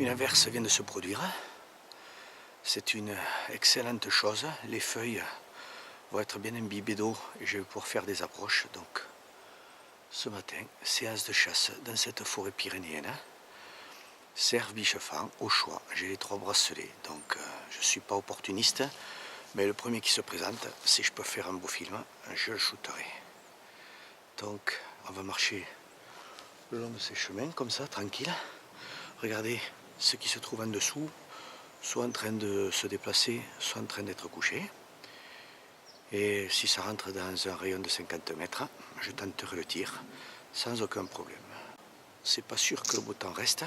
averse vient de se produire. C'est une excellente chose. Les feuilles vont être bien imbibées d'eau et je vais pouvoir faire des approches. Donc, ce matin, séance de chasse dans cette forêt pyrénéenne. Cerf, biche-faon, au choix. J'ai les 3 bracelets, donc je ne suis pas opportuniste. Mais le premier qui se présente, si je peux faire un beau film, je le shooterai. Donc, on va marcher le long de ces chemins, comme ça, tranquille. Regardez ceux qui se trouvent en dessous, soit en train de se déplacer, soit en train d'être couchés. Et si ça rentre dans un rayon de 50 mètres, je tenterai le tir sans aucun problème. C'est pas sûr que le beau temps reste.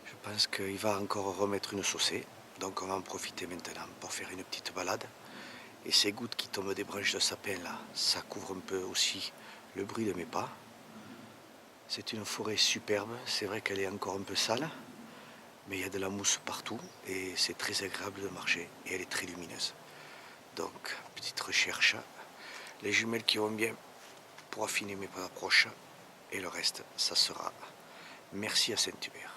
Je pense qu'il va encore remettre une saucée. Donc on va en profiter maintenant pour faire une petite balade. Et ces gouttes qui tombent des branches de sapin là, ça couvre un peu aussi le bruit de mes pas. C'est une forêt superbe, c'est vrai qu'elle est encore un peu sale, mais il y a de la mousse partout et c'est très agréable de marcher et elle est très lumineuse. Donc, petite recherche, les jumelles qui vont bien pour affiner mes approches et le reste, ça sera merci à Saint-Hubert.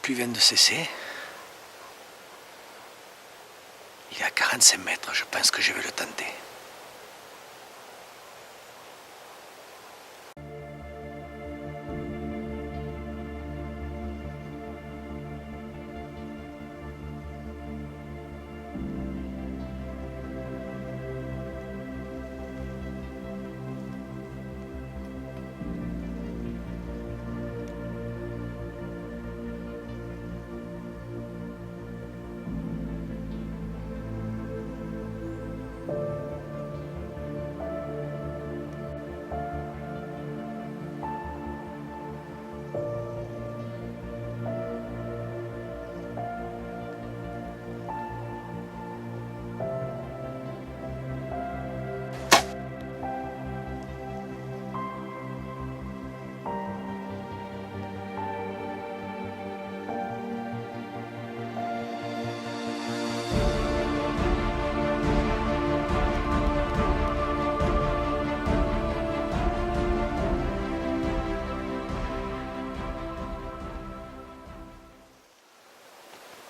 pluie vient de cesser. Il est à 45 mètres, je pense que je vais le tenter.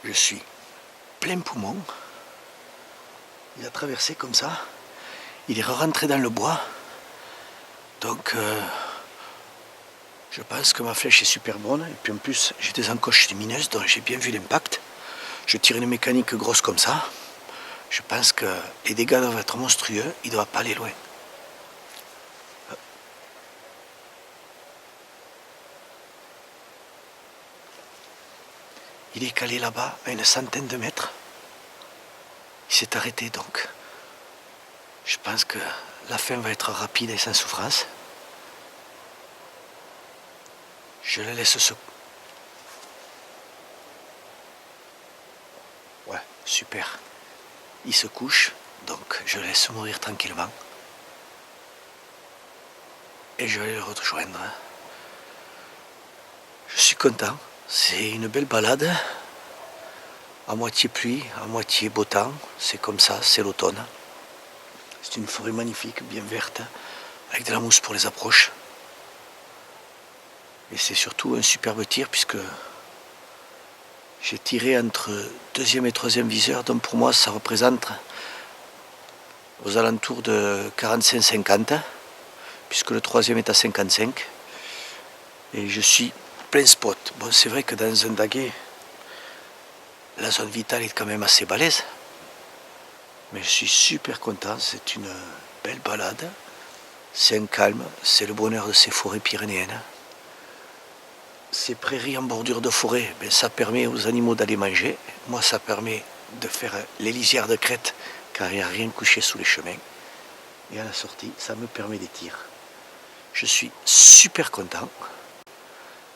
Je suis plein poumon. Il a traversé comme ça. Il est rentré dans le bois. Donc je pense que ma flèche est super bonne. Et puis en plus j'ai des encoches lumineuses, donc j'ai bien vu l'impact. Je tire une mécanique grosse comme ça. Je pense que les dégâts doivent être monstrueux. Il ne doit pas aller loin. Il est calé là-bas à une centaine de mètres. Il s'est arrêté donc. Je pense que la fin va être rapide et sans souffrance. Je le laisse se... Ouais, super. Il se couche, donc je le laisse mourir tranquillement. Et je vais le rejoindre. Je suis content. C'est une belle balade. À moitié pluie, à moitié beau temps. C'est comme ça, c'est l'automne. C'est une forêt magnifique, bien verte, avec de la mousse pour les approches. Et c'est surtout un superbe tir puisque j'ai tiré entre deuxième et troisième viseur, donc pour moi ça représente aux alentours de 45-50, puisque le troisième est à 55. Et je suis plein spot. Bon, c'est vrai que dans un daguet, la zone vitale est quand même assez balèze. Mais je suis super content, c'est une belle balade. C'est un calme, c'est le bonheur de ces forêts pyrénéennes. Ces prairies en bordure de forêt, ben, ça permet aux animaux d'aller manger. Moi, ça permet de faire les lisières de crête, car il n'y a rien couché sous les chemins. Et à la sortie, ça me permet des tirs. Je suis super content.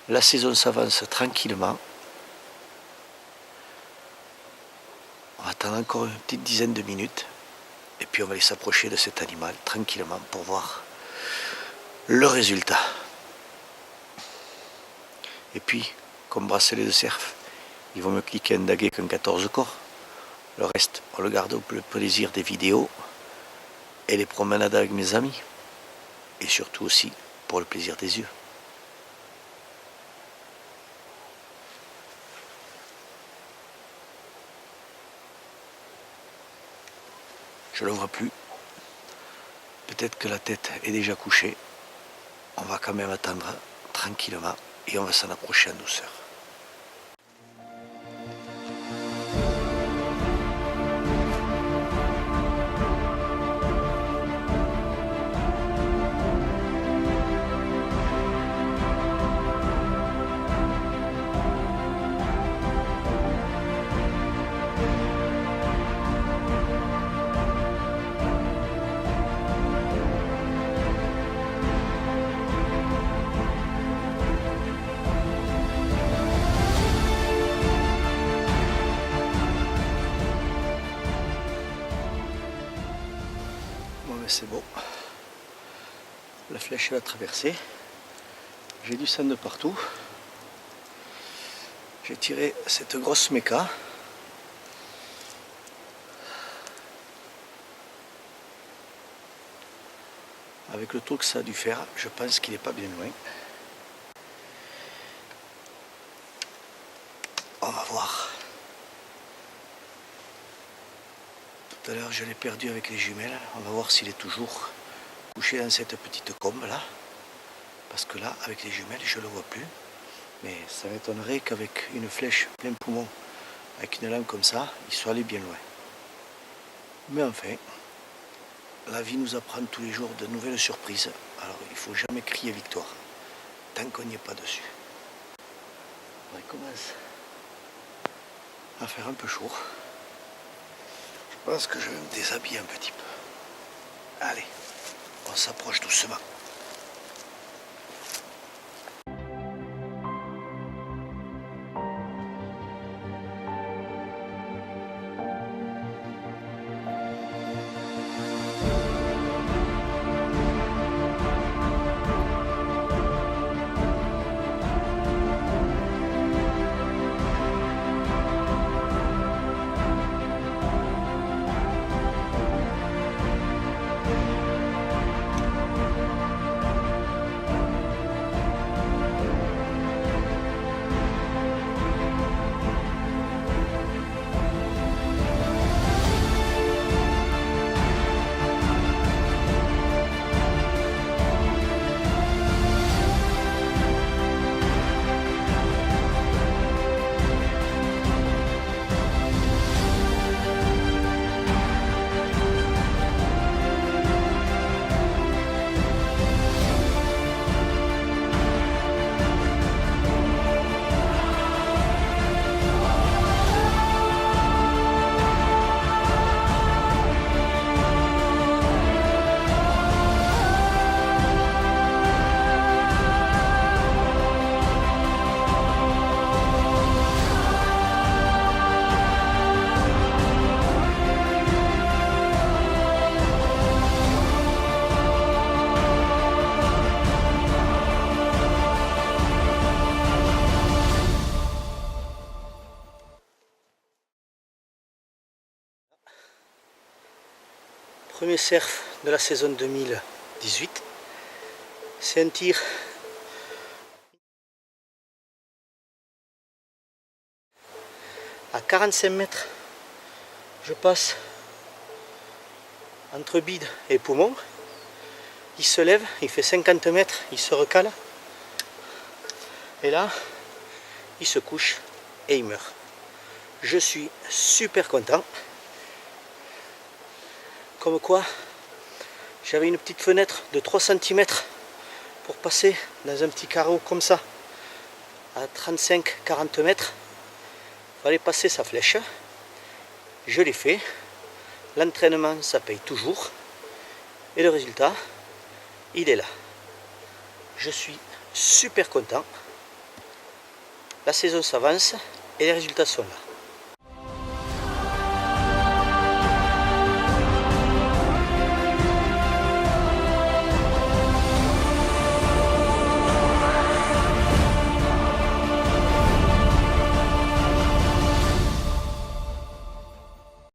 La saison s'avance tranquillement. On va attendre encore une petite dizaine de minutes. Et puis on va aller s'approcher de cet animal tranquillement pour voir le résultat. Et puis, comme bracelet de cerf, ils vont me cliquer un daguet qu'un 14 corps. Le reste, on le garde pour le plaisir des vidéos et les promenades avec mes amis. Et surtout aussi pour le plaisir des yeux. Je ne le vois plus. Peut-être que la tête est déjà couchée. On va quand même attendre tranquillement et on va s'en approcher en douceur. C'est beau. La flèche elle a traversé. J'ai du sang de partout. J'ai tiré cette grosse méca. Avec le tour que ça a dû faire, je pense qu'il n'est pas bien loin. On va voir. Tout à l'heure je l'ai perdu avec les jumelles. On va voir s'il est toujours couché dans cette petite combe là. Parce que là, avec les jumelles, je ne le vois plus. Mais ça m'étonnerait qu'avec une flèche plein poumon, avec une lame comme ça, il soit allé bien loin. Mais enfin, la vie nous apprend tous les jours de nouvelles surprises. Alors il ne faut jamais crier victoire, tant qu'on n'y est pas dessus. On commence à faire un peu chaud. Je pense que je vais me déshabiller un petit peu. Allez, on s'approche doucement. Premier surf de la saison 2018. C'est un tir à 45 mètres. Je passe entre bide et poumon. Il se lève, il fait 50 mètres, il se recale. Et là, il se couche et il meurt. Je suis super content. Comme quoi, j'avais une petite fenêtre de 3 cm pour passer dans un petit carreau comme ça, à 35-40 mètres. Il fallait passer sa flèche. Je l'ai fait. L'entraînement, ça paye toujours. Et le résultat, il est là. Je suis super content. La saison s'avance et les résultats sont là.